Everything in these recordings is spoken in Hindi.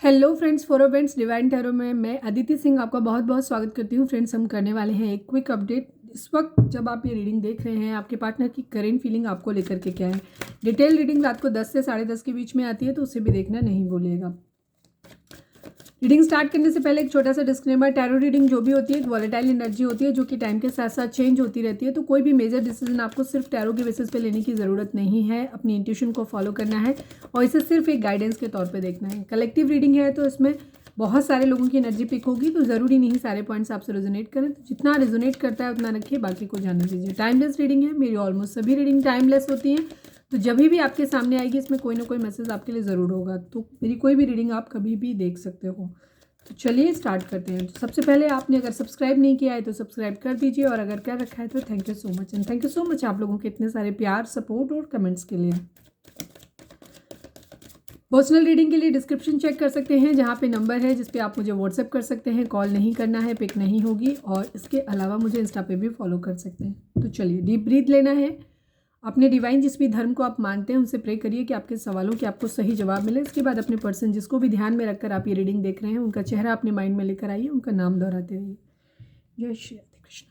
Hello friends, for events divine tarot में मैं अदिति सिंह आपका बहुत बहुत स्वागत करती हूँ। फ्रेंड्स, हम करने वाले हैं एक क्विक अपडेट। इस वक्त जब आप ये रीडिंग देख रहे हैं, आपके पार्टनर की करेंट फीलिंग आपको लेकर के क्या है। डिटेल रीडिंग रात को 10 से 10:30 के बीच में आती है, तो उसे भी देखना नहीं भूलिएगा। रीडिंग स्टार्ट करने से पहले एक छोटा सा डिस्क्लेमर, टैरो रीडिंग जो भी होती है एक वॉलेटाइल एनर्जी होती है जो कि टाइम के साथ साथ चेंज होती रहती है। तो कोई भी मेजर डिसीजन आपको सिर्फ टैरो के बेसिस पे लेने की ज़रूरत नहीं है। अपनी इंट्यूशन को फॉलो करना है और इसे सिर्फ एक गाइडेंस के तौर पे देखना है। कलेक्टिव रीडिंग है तो इसमें बहुत सारे लोगों की एनर्जी पिक होगी, तो ज़रूरी नहीं सारे पॉइंट्स आपसे रेजोनेट करें। तो जितना रेजोनेट करता है उतना रखिए, बाकी को जाना दीजिए। टाइमलेस रीडिंग है, मेरी ऑलमोस्ट सभी रीडिंग टाइमलेस होती हैं। तो जब भी आपके सामने आएगी इसमें कोई ना कोई मैसेज आपके लिए ज़रूर होगा। तो मेरी कोई भी रीडिंग आप कभी भी देख सकते हो। तो चलिए स्टार्ट करते हैं। तो सबसे पहले आपने अगर सब्सक्राइब नहीं किया है तो सब्सक्राइब कर दीजिए, और अगर कर रखा है तो thank you so much. And thank you so much आप लोगों के इतने सारे प्यार, सपोर्ट और कमेंट्स के लिए। पर्सनल रीडिंग के लिए डिस्क्रिप्शन चेक कर सकते हैं, जहाँ पे नंबर है जिस पे आप मुझे व्हाट्सएप कर सकते हैं। कॉल नहीं करना है, पिक नहीं होगी। और इसके अलावा मुझे इंस्टा पे भी फॉलो कर सकते हैं। तो चलिए डीप ब्रीथ लेना है। अपने डिवाइन जिस भी धर्म को आप मानते हैं उनसे प्रे करिए कि आपके सवालों के आपको सही जवाब मिले। इसके बाद अपने पर्सन जिसको भी ध्यान में रखकर आप ये रीडिंग देख रहे हैं उनका चेहरा अपने माइंड में लेकर आइए, उनका नाम दोहराते रहिए। जय श्री राधे कृष्ण।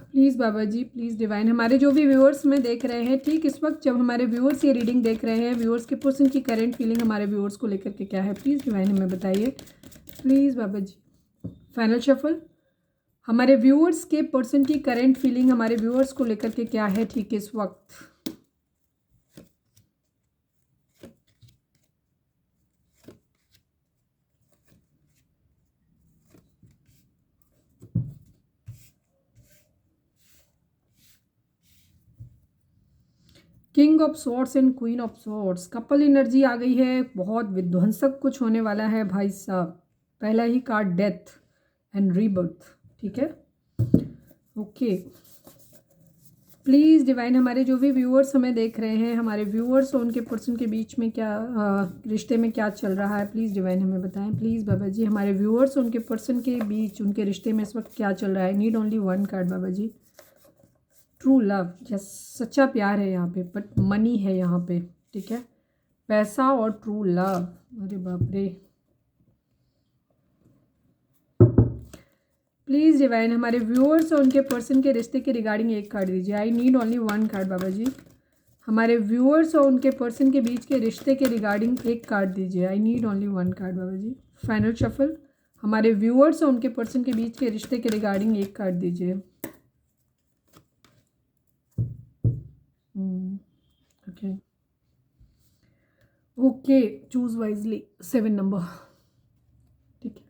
प्लीज़ बाबा जी, प्लीज़ डिवाइन, हमारे जो भी व्यूअर्स में देख रहे हैं, ठीक इस वक्त जब हमारे व्यूअर्स ये रीडिंग देख रहे हैं, व्यूअर्स के पर्सन की करेंट फीलिंग हमारे व्यूअर्स को लेकर के क्या है, प्लीज़ डिवाइन हमें बताइए। Please Baba ji. Final shuffle. हमारे व्यूअर्स के पर्सन की करेंट फीलिंग हमारे व्यूअर्स को लेकर के क्या है ठीक इस वक्त। King of swords and queen of swords, couple energy आ गई है। बहुत विध्वंसक कुछ होने वाला है भाई साहब। पहला ही कार्ड डेथ एंड रीबर्थ, ठीक है। ओके, प्लीज़ डिवाइन, हमारे जो भी व्यूअर्स हमें देख रहे हैं, हमारे व्यूअर्स और उनके पर्सन के बीच में क्या रिश्ते में क्या चल रहा है, प्लीज़ डिवाइन हमें बताएं। प्लीज़ बाबा जी, हमारे व्यूअर्स और उनके पर्सन के बीच उनके रिश्ते में इस वक्त क्या चल रहा है। नीड ओनली वन कार्ड बाबा जी। ट्रू लव, यस, सच्चा प्यार है यहाँ पे, बट मनी है यहाँ पे, ठीक है। पैसा और ट्रू लव, अरे बाप रे। प्लीज़ डिवाइन, हमारे व्यूअर्स और उनके पर्सन के रिश्ते के रिगार्डिंग एक कार्ड दीजिए। I need only one card बाबा जी। हमारे व्यूअर्स और उनके पर्सन के बीच के रिश्ते के रिगार्डिंग एक कार्ड दीजिए। I need only one card Baba ji. Final shuffle. हमारे व्यूअर्स और उनके पर्सन के बीच के रिश्ते के रिगार्डिंग एक कार्ड दीजिए। Okay okay, choose wisely. 7 number, ठीक है।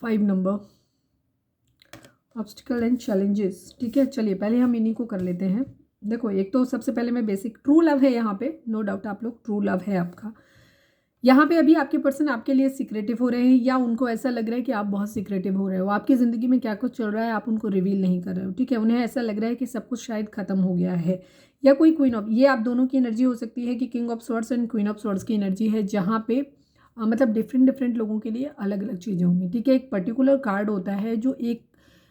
5 नंबर, ऑब्स्टिकल एंड चैलेंजेस, ठीक है। चलिए पहले हम इन्हीं को कर लेते हैं। देखो, एक तो सबसे पहले मैं बेसिक ट्रू लव है यहाँ पे, नो डाउट आप लोग ट्रू लव है आपका। यहाँ पे अभी आपके पर्सन आपके लिए सीक्रेटिव हो रहे हैं, या उनको ऐसा लग रहा है कि आप बहुत सीक्रेटिव हो रहे हो। आपकी ज़िंदगी में क्या कुछ चल रहा है आप उनको रिवील नहीं कर रहे हो, ठीक है। उन्हें ऐसा लग रहा है कि सब कुछ शायद ख़त्म हो गया है, या कोई क्वीन ऑफ, ये आप दोनों की एनर्जी हो सकती है कि king of swords and queen of swords की एनर्जी है, जहाँ पे मतलब डिफरेंट डिफरेंट लोगों के लिए अलग अलग चीज़ें होंगी, ठीक है। एक पर्टिकुलर कार्ड होता है जो एक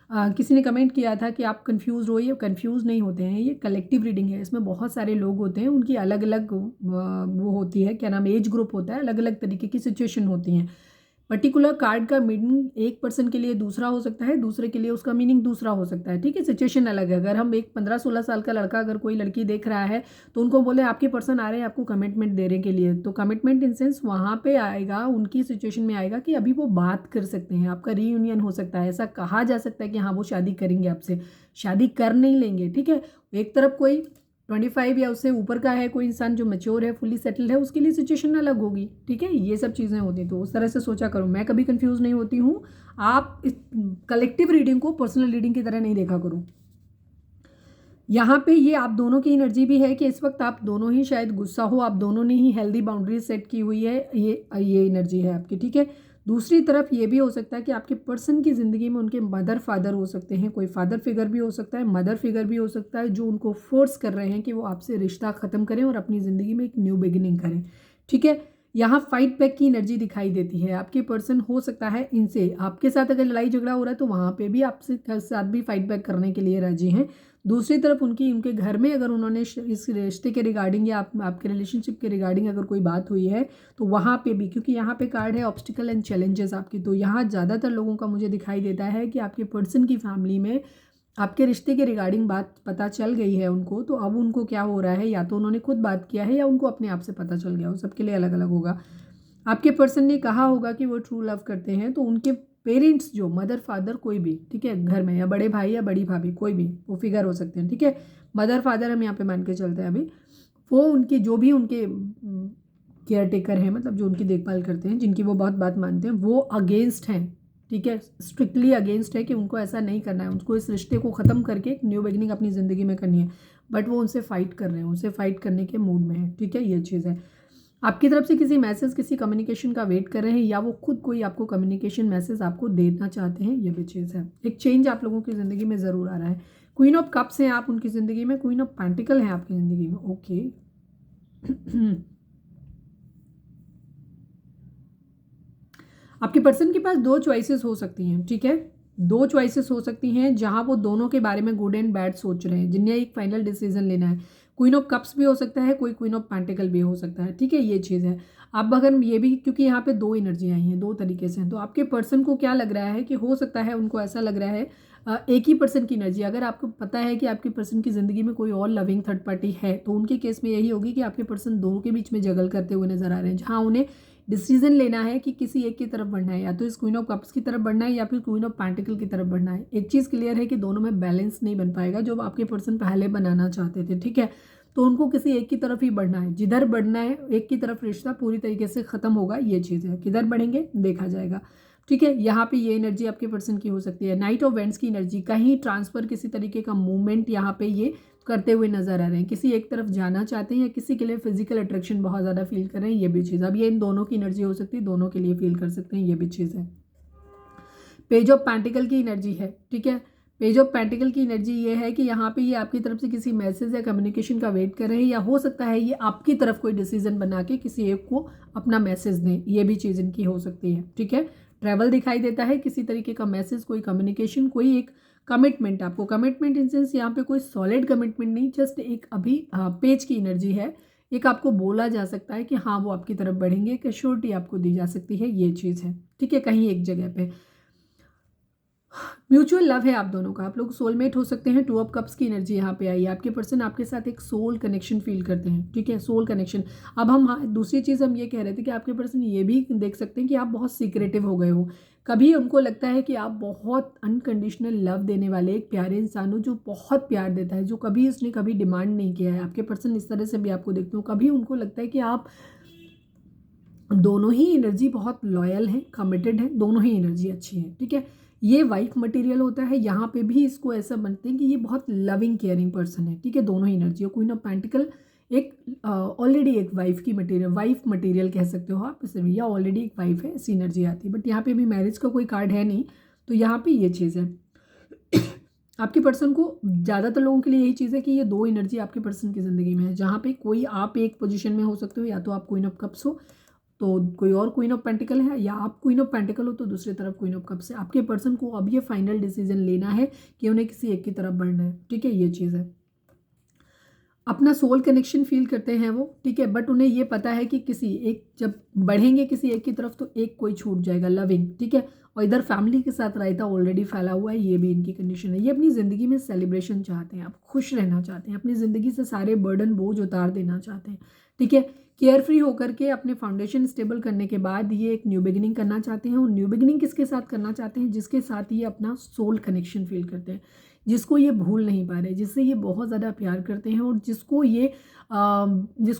किसी ने कमेंट किया था कि आप कंफ्यूज हो, ये कंफ्यूज नहीं होते हैं, ये कलेक्टिव रीडिंग है। इसमें बहुत सारे लोग होते हैं, उनकी अलग अलग वो होती है, क्या नाम, एज ग्रुप होता है, अलग अलग तरीके की सिचुएशन होती हैं। पर्टिकुलर कार्ड का मीनिंग एक पर्सन के लिए दूसरा हो सकता है, दूसरे के लिए उसका मीनिंग दूसरा हो सकता है, ठीक है। सिचुएशन अलग है। अगर हम एक 15-16 साल का लड़का अगर कोई लड़की देख रहा है तो उनको बोले आपके पर्सन आ रहे हैं आपको कमिटमेंट देने के लिए, तो कमिटमेंट इन सेंस वहाँ पे आएगा, उनकी सिचुएशन में आएगा कि अभी वो बात कर सकते हैं, आपका रीयूनियन हो सकता है। ऐसा कहा जा सकता है कि हाँ वो शादी करेंगे आपसे, शादी कर नहीं लेंगे, ठीक है। एक तरफ कोई 25 या उससे ऊपर का है कोई इंसान जो मैच्योर है, फुली सेटल्ड है, उसके लिए सिचुएशन अलग होगी, ठीक है। ये सब चीज़ें होती हैं, तो उस तरह से सोचा करो। मैं कभी कंफ्यूज नहीं होती हूँ। आप इस कलेक्टिव रीडिंग को पर्सनल रीडिंग की तरह नहीं देखा करो। यहाँ पे ये आप दोनों की एनर्जी भी है कि इस वक्त आप दोनों ही शायद गुस्सा हो, आप दोनों ने ही हेल्दी बाउंड्रीज सेट की हुई है, ये एनर्जी है आपकी, ठीक है। दूसरी तरफ ये भी हो सकता है कि आपके पर्सन की ज़िंदगी में उनके मदर फादर हो सकते हैं, कोई फादर फिगर भी हो सकता है, मदर फिगर भी हो सकता है, जो उनको फोर्स कर रहे हैं कि वो आपसे रिश्ता ख़त्म करें और अपनी ज़िंदगी में एक न्यू बिगिनिंग करें, ठीक है। यहाँ फाइट बैक की एनर्जी दिखाई देती है। आपके पर्सन हो सकता है इनसे, आपके साथ अगर लड़ाई झगड़ा हो रहा है तो वहाँ पे भी आपसे साथ भी फाइट बैक करने के लिए राजी हैं। दूसरी तरफ उनके घर में अगर उन्होंने इस रिश्ते के रिगार्डिंग या आपके रिलेशनशिप के रिगार्डिंग अगर कोई बात हुई है तो वहाँ पे भी, क्योंकि यहाँ पे कार्ड है ऑब्स्टिकल एंड चैलेंजेस आपकी, तो यहाँ ज़्यादातर लोगों का मुझे दिखाई देता है कि आपके पर्सन की फैमिली में आपके रिश्ते के रिगार्डिंग बात पता चल गई है उनको, तो अब उनको क्या हो रहा है, या तो उन्होंने खुद बात किया है या उनको अपने आप से पता चल गया हो, सबके लिए अलग अलग होगा। आपके पर्सन ने कहा होगा कि वो ट्रू लव करते हैं, तो उनके पेरेंट्स जो मदर फादर कोई भी, ठीक है, घर में, या बड़े भाई या बड़ी भाभी, कोई भी वो फिगर हो सकते हैं, ठीक है, मदर फादर हम यहाँ पे मान के चलते हैं अभी, वो उनके जो भी उनके केयर टेकर हैं, मतलब जो उनकी देखभाल करते हैं, जिनकी वो बहुत बात मानते हैं, वो अगेंस्ट हैं, ठीक है, स्ट्रिक्टली अगेंस्ट है कि उनको ऐसा नहीं करना है, उनको इस रिश्ते को ख़त्म करके एक न्यू बिगिनिंग अपनी ज़िंदगी में करनी है, बट वो उनसे फाइट कर रहे हैं, उनसे फाइट करने के मूड में है, ठीक है, ये चीज़ है। आपकी तरफ से किसी मैसेज, किसी कम्युनिकेशन का वेट कर रहे हैं, या वो खुद कोई आपको कम्युनिकेशन मैसेज आपको देना चाहते हैं, ये भी चीज़ है। एक चेंज आप लोगों की ज़िंदगी में ज़रूर आ रहा है। क्वीन ऑफ कप्स हैं आप उनकी ज़िंदगी में, क्वीन ऑफ पेंटिकल हैं आपकी ज़िंदगी में, ओके। आपके पर्सन के पास दो चॉइसेस हो सकती हैं, ठीक है, दो चॉइसेस हो सकती हैं जहां वो दोनों के बारे में गुड एंड बैड सोच रहे हैं, जिन्हें एक फाइनल डिसीजन लेना है। क्वीन ऑफ कप्स भी हो सकता है, कोई क्वीन ऑफ पेंटिकल भी हो सकता है, ठीक है, ये चीज़ है। अब अगर ये भी, क्योंकि यहाँ पे दो एनर्जी आई हैं, दो तरीके से, तो आपके पर्सन को क्या लग रहा है कि हो सकता है उनको ऐसा लग रहा है एक ही पर्सन की एनर्जी, अगर आपको पता है कि आपके पर्सन की ज़िंदगी में कोई और लविंग थर्ड पार्टी है, तो उनके केस में यही होगी कि आपके पर्सन दोनों के बीच में जगल करते हुए नजर आ रहे हैं, जहाँ उन्हें डिसीजन लेना है कि किसी एक की तरफ बढ़ना है, या तो इस क्वीन ऑफ कप्स की तरफ बढ़ना है या फिर क्वीन ऑफ पेंटिकल की तरफ बढ़ना है। एक चीज़ क्लियर है कि दोनों में बैलेंस नहीं बन पाएगा, जो आपके पर्सन पहले बनाना चाहते थे, ठीक है, तो उनको किसी एक की तरफ ही बढ़ना है, जिधर बढ़ना है एक की तरफ रिश्ता पूरी तरीके से ख़त्म होगा, ये चीज़ है, किधर बढ़ेंगे देखा जाएगा, ठीक है। यहाँ पे ये एनर्जी आपके पर्सन की हो सकती है। नाइट ऑफ वेंट्स की एनर्जी, कहीं ट्रांसफ़र, किसी तरीके का मूवमेंट यहाँ पे ये करते हुए नजर आ रहे हैं, किसी एक तरफ जाना चाहते हैं या किसी के लिए फिजिकल अट्रैक्शन बहुत ज़्यादा फील कर रहे हैं, ये भी चीज़, अब ये इन दोनों की एनर्जी हो सकती है, दोनों के लिए फील कर सकते हैं, ये भी चीज़ है। पेज ऑफ पेंटिकल की एनर्जी है, ठीक है, पेज ऑफ पेंटिकल की एनर्जी ये है कि यहाँ पे ये आपकी तरफ से किसी मैसेज या कम्युनिकेशन का वेट कर रहे हैं, या हो सकता है ये आपकी तरफ कोई डिसीजन बना के किसी एक को अपना मैसेज दें, ये भी चीज़ इनकी हो सकती है, ठीक है। ट्रैवल दिखाई देता है, किसी तरीके का मैसेज, कोई कम्युनिकेशन, कोई एक कमिटमेंट, आपको कमिटमेंट इन सेंस यहाँ पे कोई सॉलिड कमिटमेंट नहीं, जस्ट एक अभी पेज की एनर्जी है, एक आपको बोला जा सकता है कि हाँ वो आपकी तरफ बढ़ेंगे, एक एश्योरिटी आपको दी जा सकती है, ये चीज़ है, ठीक है, कहीं एक जगह पे। म्यूचुअल लव है आप दोनों का, आप लोग सोलमेट हो सकते हैं। टू ऑफ कप्स की एनर्जी यहाँ पे आई है, आपके पर्सन आपके साथ एक सोल कनेक्शन फील करते हैं, ठीक है, सोल कनेक्शन। अब हम दूसरी चीज़ हम ये कह रहे थे कि आपके पर्सन ये भी देख सकते हैं कि आप बहुत सीक्रेटिव हो गए हो, कभी उनको लगता है कि आप बहुत अनकंडीशनल लव देने वाले एक प्यारे इंसान हो, जो बहुत प्यार देता है, जो कभी उसने कभी डिमांड नहीं किया है। आपके पर्सन इस तरह से भी आपको देखते हो, कभी उनको लगता है कि आप दोनों ही एनर्जी बहुत लॉयल हैं, कमिटेड हैं, दोनों ही एनर्जी अच्छी है, ठीक है। ये वाइफ मटेरियल होता है, यहाँ पे भी इसको ऐसा बनते हैं कि ये बहुत लविंग केयरिंग पर्सन है, ठीक है, दोनों ही एनर्जी। और क्वीन ऑफ पेंटिकल एक ऑलरेडी एक वाइफ मटेरियल कह सकते हो आप इसे, या ऑलरेडी एक वाइफ है, ऐसी एनर्जी आती है, बट यहाँ पे भी मैरिज का कोई कार्ड है नहीं, तो यहाँ पे ये चीज़ है। आपके पर्सन को, ज़्यादातर लोगों के लिए यही चीज़ है कि ये दो एनर्जी आपके पर्सन की ज़िंदगी में है, जहाँ पे कोई आप एक पोजीशन में हो सकते हो, या तो आप क्वीन ऑफ कप्स हो तो कोई और क्वीन ऑफ पेंटिकल है, या आप क्वीन ऑफ पेंटिकल हो तो दूसरी तरफ क्वीन ऑफ कप्स है। आपके पर्सन को अब ये फाइनल डिसीजन लेना है कि उन्हें किसी एक की तरफ बढ़ना है, ठीक है, ये चीज़ है। अपना सोल कनेक्शन फील करते हैं वो, ठीक है, बट उन्हें ये पता है कि किसी एक, जब बढ़ेंगे किसी एक की तरफ तो एक कोई छूट जाएगा, लविंग, ठीक है। और इधर फैमिली के साथ रायता ऑलरेडी फैला हुआ है, ये भी इनकी कंडीशन है। ये अपनी ज़िंदगी में सेलिब्रेशन चाहते हैं, आप खुश रहना चाहते हैं, अपनी ज़िंदगी से सारे बर्डन बोझ उतार देना चाहते हैं, ठीक है, केयर फ्री होकर के अपने फाउंडेशन स्टेबल करने के बाद ये एक न्यू बिगिनिंग करना चाहते हैं। और न्यू बिगिनिंग किसके साथ करना चाहते हैं? जिसके साथ ये अपना सोल कनेक्शन फील करते हैं, जिसको ये भूल नहीं पा रहे, जिससे ये बहुत ज़्यादा प्यार करते हैं, और जिसको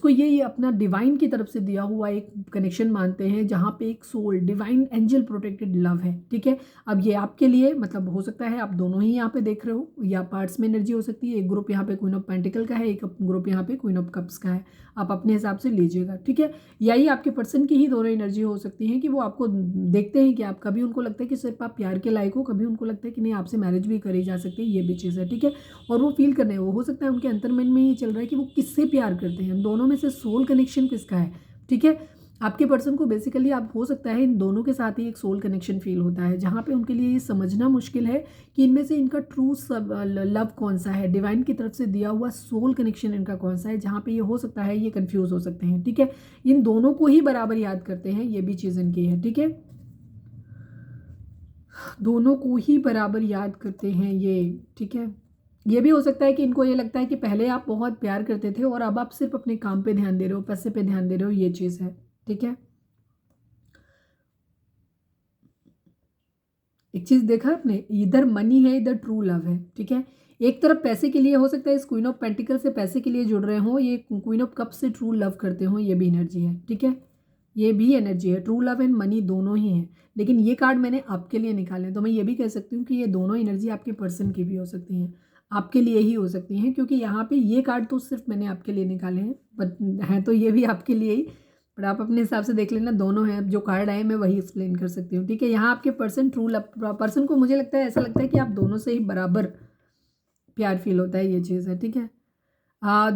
ये अपना डिवाइन की तरफ से दिया हुआ एक कनेक्शन मानते हैं, जहाँ पे एक soul divine angel protected love है, ठीक है। अब ये आपके लिए, मतलब हो सकता है आप दोनों ही यहाँ पे देख रहे हो, या पार्ट्स में एनर्जी हो सकती है, एक ग्रुप यहाँ पे क्वीन ऑफ पेंटिकल का है, एक ग्रुप यहाँ पे क्वीन ऑफ कप्स का है, आप अपने हिसाब से लीजिएगा, ठीक है। या ये आपके पर्सन की ही दोनों एनर्जी हो सकती है कि वो आपको देखते हैं कि आप, कभी उनको लगता है कि सिर्फ आप प्यार के लायक हो, कभी उनको लगता है कि नहीं आपसे मैरिज भी करी जा सकती है, ये भी चीज़ है, ठीक है। और वो फील कर रहे हैं, वो हो सकता है उनके अंतर्मन में ये चल रहा है कि वो किससे प्यार करते हैं, दोनों में से सोल कनेक्शन किसका है, ठीक है। आपके पर्सन को बेसिकली आप हो सकता है इन दोनों के साथ ही एक सोल कनेक्शन फील होता है, जहाँ पे उनके लिए ये समझना मुश्किल है कि इनमें से इनका ट्रू लव कौन सा है, डिवाइन की तरफ से दिया हुआ सोल कनेक्शन इनका कौन सा है, जहाँ पे ये हो सकता है ये कंफ्यूज हो सकते हैं। ठीक है, इन दोनों को ही बराबर याद करते हैं, ये भी चीज़ इनकी है। ठीक है, दोनों को ही बराबर याद करते हैं ये। ठीक है, ये भी हो सकता है कि इनको ये लगता है कि पहले आप बहुत प्यार करते थे और अब आप सिर्फ अपने काम पे ध्यान दे रहे हो, पैसे पे ध्यान दे रहे हो, ये चीज़ है। ठीक है, एक चीज़ देखा आपने, इधर मनी है, इधर ट्रू लव है। ठीक है, एक तरफ पैसे के लिए हो सकता है इस क्वीन ऑफ पेंटिकल से पैसे के लिए जुड़ रहे हो, ये क्वीन ऑफ कप से ट्रू लव करते हो, ये भी एनर्जी है। ठीक है, ये भी एनर्जी है, ट्रू लव एंड मनी दोनों ही हैं। लेकिन ये कार्ड मैंने आपके लिए निकाले, तो मैं ये भी कह सकती हूँ कि ये दोनों एनर्जी आपके पर्सन की भी हो सकती हैं, आपके लिए ही हो सकती हैं, क्योंकि यहाँ पे ये कार्ड तो सिर्फ मैंने आपके लिए निकाले हैं, बट हैं तो ये भी आपके लिए ही, पर आप अपने हिसाब से देख लेना, दोनों हैं। जो कार्ड आए मैं वही एक्सप्लेन कर सकती हूँ। ठीक है, यहाँ आपके पर्सन ट्रू लव पर्सन को मुझे लगता है, ऐसा लगता है कि आप दोनों से ही बराबर प्यार फील होता है, ये चीज़ है। ठीक है,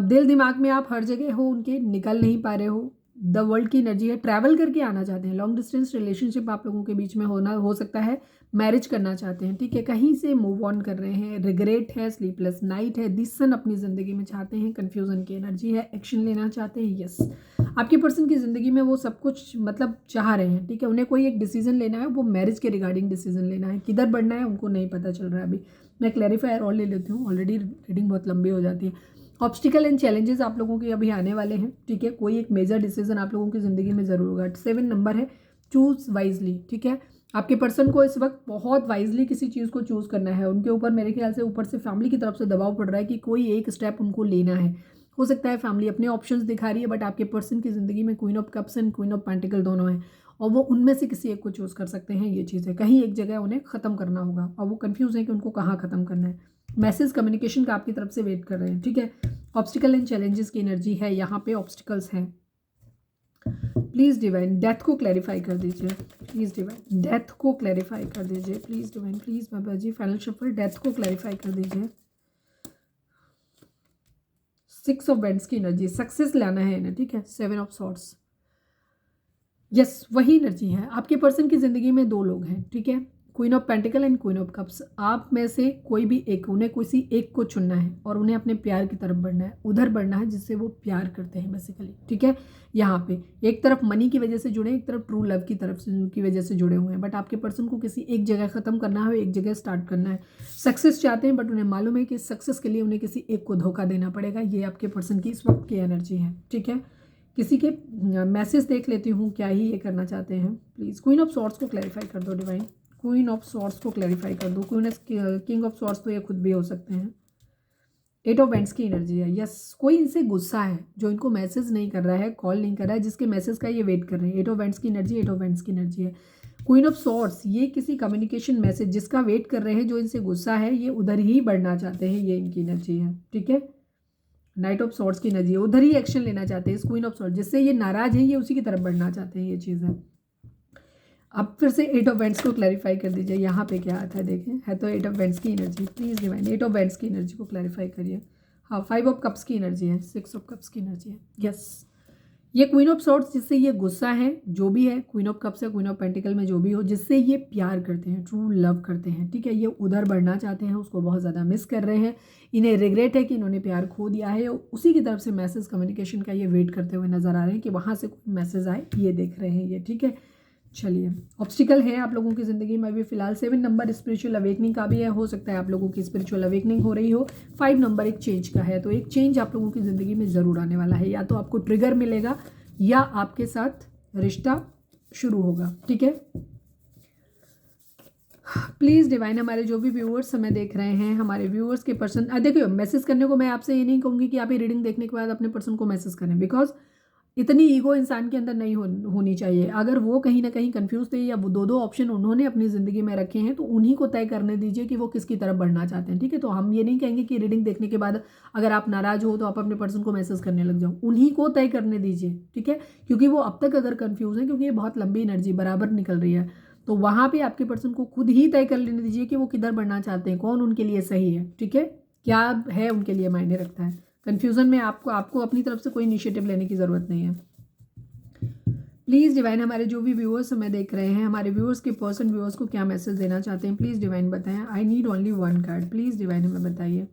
दिल दिमाग में आप हर जगह हो उनके, निकल नहीं पा रहे हो, द वर्ल्ड की एनर्जी है, ट्रैवल करके आना चाहते हैं, लॉन्ग डिस्टेंस रिलेशनशिप आप लोगों के बीच में होना हो सकता है, मैरिज करना चाहते हैं। ठीक है, कहीं से मूव ऑन कर रहे हैं, रिग्रेट है, स्लीपलेस नाइट है, डिसीजन अपनी ज़िंदगी में चाहते हैं, कन्फ्यूज़न की एनर्जी है, एक्शन लेना चाहते हैं। यस, आपके पर्सन की ज़िंदगी में वो सब कुछ मतलब चाह रहे हैं। ठीक है, उन्हें कोई एक डिसीजन लेना है, वो मैरिज के रिगार्डिंग डिसीजन लेना है, किधर बढ़ना है उनको नहीं पता चल रहा है अभी। मैं क्लैरिफायर और ले लेती हूँ, ऑलरेडी रीडिंग बहुत लंबी हो जाती है। ऑब्स्टिकल एंड चैलेंजेस आप लोगों के अभी आने वाले हैं। ठीक है, कोई एक मेजर डिसीजन आप लोगों की ज़िंदगी में ज़रूर होगा। 7 नंबर है, चूज़ वाइजली। ठीक है, आपके पर्सन को इस वक्त बहुत वाइजली किसी चीज़ को चूज़ करना है। उनके ऊपर मेरे ख्याल से ऊपर से फैमिली की तरफ से दबाव पड़ रहा है कि कोई एक स्टेप उनको लेना है। हो सकता है फैमिली अपने ऑप्शंस दिखा रही है, बट आपके पर्सन की ज़िंदगी में queen of cups and queen of pentacle दोनों हैं, और वो उनमें से किसी एक को चूज़ कर सकते हैं। ये चीज़ है, कहीं एक जगह उन्हें ख़त्म करना होगा और वो कंफ्यूज है कि उनको कहाँ ख़त्म करना है। मैसेज कम्युनिकेशन का आपकी तरफ से वेट कर रहे हैं। ठीक है, ऑब्स्टिकल एंड चैलेंजेस की एनर्जी है, यहाँ पे ऑब्स्टिकल्स हैं। प्लीज़ डिवाइन डेथ को क्लैरिफाई कर दीजिए, प्लीज़ डिवाइन डेथ को क्लैरिफाई कर दीजिए, please divine, please Baba ji. Final shuffle, death को क्लैरिफाई कर दीजिए। 6 ऑफ वेंट्स की एनर्जी, सक्सेस लाना है इन्हें। ठीक है, 7 ऑफ सॉर्ड्स, यस वही एनर्जी है। आपके पर्सन की ज़िंदगी में 2 लोग हैं। ठीक है, queen of pentacle and queen of cups. आप में से कोई भी एक, उन्हें किसी एक को चुनना है और उन्हें अपने प्यार की तरफ बढ़ना है, उधर बढ़ना है जिससे वो प्यार करते हैं बेसिकली। ठीक है, यहाँ पे एक तरफ मनी की वजह से जुड़े, एक तरफ ट्रू लव की तरफ से की वजह से जुड़े हुए हैं, बट आपके पर्सन को किसी एक जगह ख़त्म करना है, एक जगह स्टार्ट करना है। सक्सेस चाहते हैं, बट उन्हें मालूम है कि सक्सेस के लिए उन्हें किसी एक को धोखा देना पड़ेगा। ये आपके पर्सन की इस वक्त की एनर्जी है। ठीक है, किसी के मैसेज देख लेती हूँ, क्या ही ये करना चाहते हैं। प्लीज़ क्वीन ऑफ सॉर्ड्स को क्लैरिफाई कर दो डिवाइन, क्वीन ऑफ सॉर्ड्स को क्लैरिफाई कर दो। क्वीन किंग ऑफ सॉर्ड्स तो ये खुद भी हो सकते हैं। 8 ऑफ वेंट्स की एनर्जी है। यस, कोई इनसे गुस्सा है जो इनको मैसेज नहीं कर रहा है, कॉल नहीं कर रहा है, जिसके मैसेज का ये वेट कर रहे हैं। 8 ऑफ वेंट्स की एनर्जी, 8 ऑफ वेंट्स की एनर्जी है। क्वीन ऑफ सॉर्ड्स, ये किसी कम्युनिकेशन मैसेज जिसका वेट कर रहे हैं, जो इनसे गुस्सा है, ये उधर ही बढ़ना चाहते हैं, ये इनकी एनर्जी है। ठीक है, नाइट ऑफ सॉर्ड्स की एनर्जी है, उधर ही एक्शन लेना चाहते हैं। इस क्वीन ऑफ सॉर्ड्स, जिससे ये नाराज है, ये उसी की तरफ बढ़ना चाहते हैं, ये चीज़ है। अब फिर से 8 ऑफ वेंट्स को क्लैरिफाई कर दीजिए, यहाँ पे क्या आता है देखें। है तो 8 ऑफ वेंट्स की energy, please divine 8 of wands की एनर्जी को क्लैरिफाई करिए। हाँ, 5 ऑफ कप्स की एनर्जी है, 6 ऑफ कप्स की एनर्जी है। यस, ये क्वीन ऑफ सॉर्ड्स, जिससे ये गुस्सा है, जो भी है, क्वीन ऑफ कप्स है, क्वीन ऑफ पेंटिकल में जो भी हो, जिससे ये प्यार करते हैं, ट्रू लव करते हैं। ठीक है, ये उधर बढ़ना चाहते हैं, उसको बहुत ज़्यादा मिस कर रहे हैं, इन्हें रिग्रेट है कि इन्होंने प्यार खो दिया है, उसी की तरफ से मैसेज कम्युनिकेशन का ये वेट करते हुए नजर आ रहे हैं कि वहाँ से कोई मैसेज आए, ये देख रहे हैं ये। ठीक है, चलिए, ऑब्स्टिकल है आप लोगों की ज़िंदगी में अभी फिलहाल। 7 नंबर स्पिरिचुअल अवेकनिंग का भी है, हो सकता है आप लोगों की स्पिरिचुअल अवेकनिंग हो रही हो। 5 नंबर एक चेंज का है, तो एक चेंज आप लोगों की ज़िंदगी में ज़रूर आने वाला है, या तो आपको ट्रिगर मिलेगा या आपके साथ रिश्ता शुरू होगा। ठीक है, प्लीज़ डिवाइन, हमारे जो भी व्यूअर्स हमें देख रहे हैं, हमारे व्यूअर्स के पर्सन, देखिए मैसेज करने को मैं आपसे ये नहीं कहूँगी कि आप ये रीडिंग देखने के बाद अपने पर्सन को मैसेज करें, बिकॉज इतनी ईगो इंसान के अंदर नहीं होनी चाहिए। अगर वो कहीं ना कहीं कंफ्यूज थे, या वो 2 ऑप्शन उन्होंने अपनी ज़िंदगी में रखे हैं, तो उन्हीं को तय करने दीजिए कि वो किसकी तरफ बढ़ना चाहते हैं। ठीक है, तो हम ये नहीं कहेंगे कि रीडिंग देखने के बाद अगर आप नाराज़ हो तो आप अपने पर्सन को मैसेज करने लग जाओ, उन्हीं को तय करने दीजिए। ठीक है, क्योंकि वो अब तक अगर कन्फ्यूज़ है, क्योंकि ये बहुत लंबी एनर्जी बराबर निकल रही है, तो वहाँ पर आपके पर्सन को खुद ही तय कर लेने दीजिए कि वो किधर बढ़ना चाहते हैं, कौन उनके लिए सही है। ठीक है, क्या है उनके लिए मायने रखता है। कन्फ्यूज़न में आपको अपनी तरफ से कोई इनिशिएटिव लेने की ज़रूरत नहीं है। प्लीज़ डिवाइन हमारे जो भी व्यूअर्स हमें देख रहे हैं, हमारे व्यूअर्स के पर्सन व्यूअर्स को क्या मैसेज देना चाहते हैं, प्लीज़ डिवाइन बताएं। आई need only one card, please divine हमें बताइए।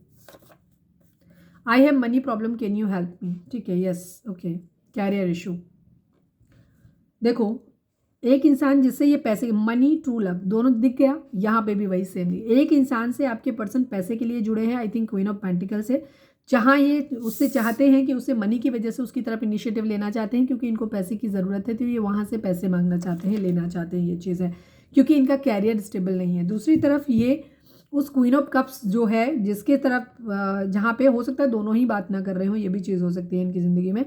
I have money problem, can you help me. ठीक है, यस, ओके। कैरियर इशू, देखो एक इंसान जिससे ये पैसे, मनी ट्रू लव दोनों दिख गया, यहाँ पे भी वही सेम। एक इंसान से आपके पर्सन पैसे के लिए जुड़े हैं, I think queen of pentacle से, जहाँ ये उससे चाहते हैं कि उससे मनी की वजह से उसकी तरफ इनिशिएटिव लेना चाहते हैं, क्योंकि इनको पैसे की ज़रूरत है, तो ये वहाँ से पैसे मांगना चाहते हैं, लेना चाहते हैं, ये चीज़ है, क्योंकि इनका कैरियर स्टेबल नहीं है। दूसरी तरफ ये उस क्वीन ऑफ कप्स जो है, जिसके तरफ जहाँ पे हो सकता है दोनों ही बात ना कर रहे हो, ये भी चीज़ हो सकती है इनकी ज़िंदगी में।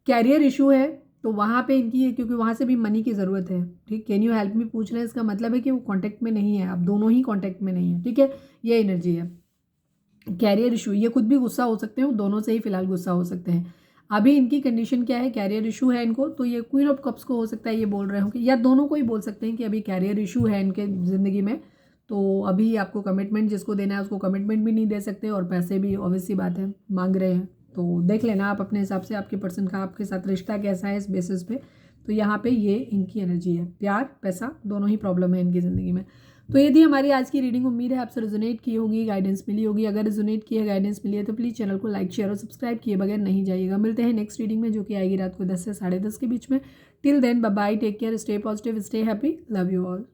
कैरियर इशू है, तो वहाँ पे इनकी, क्योंकि वहाँ से भी मनी की ज़रूरत है। ठीक, कैन यू हेल्प मी पूछ रहे हैं, इसका मतलब है कि वो कांटेक्ट में नहीं है, आप दोनों ही कांटेक्ट में नहीं है। ठीक है, ये एनर्जी है। कैरियर इशू, ये खुद भी गुस्सा हो सकते हैं, वो दोनों से ही फिलहाल गुस्सा हो सकते हैं। अभी इनकी कंडीशन क्या है, कैरियर इशू है इनको, तो ये क्वीन ऑफ कप्स को हो सकता है ये बोल रहे हो कि, या दोनों को ही बोल सकते हैं कि अभी कैरियर इशू है इनके ज़िंदगी में, तो अभी आपको कमिटमेंट जिसको देना है उसको कमिटमेंट भी नहीं दे सकते, और पैसे भी ऑब्वियस सी बात है मांग रहे हैं। तो देख लेना आप अपने हिसाब से आपके पर्सन का आपके साथ रिश्ता कैसा है इस बेसिस पे। तो यहाँ पे ये इनकी एनर्जी है, प्यार पैसा दोनों ही प्रॉब्लम है इनकी ज़िंदगी में। तो ये थी हमारी आज की रीडिंग, उम्मीद है आपसे रेजोनेट की होगी, गाइडेंस मिली होगी। अगर रेजोनेट की है, गाइडेंस मिली है, तो प्लीज़ चैनल को लाइक शेयर और सब्सक्राइब किए बगैर नहीं जाइएगा। मिलते हैं नेक्स्ट रीडिंग में, जो कि आएगी रात को 10 से 10:30 के बीच में। Till then bye bye, take care, stay positive, stay happy, love you all.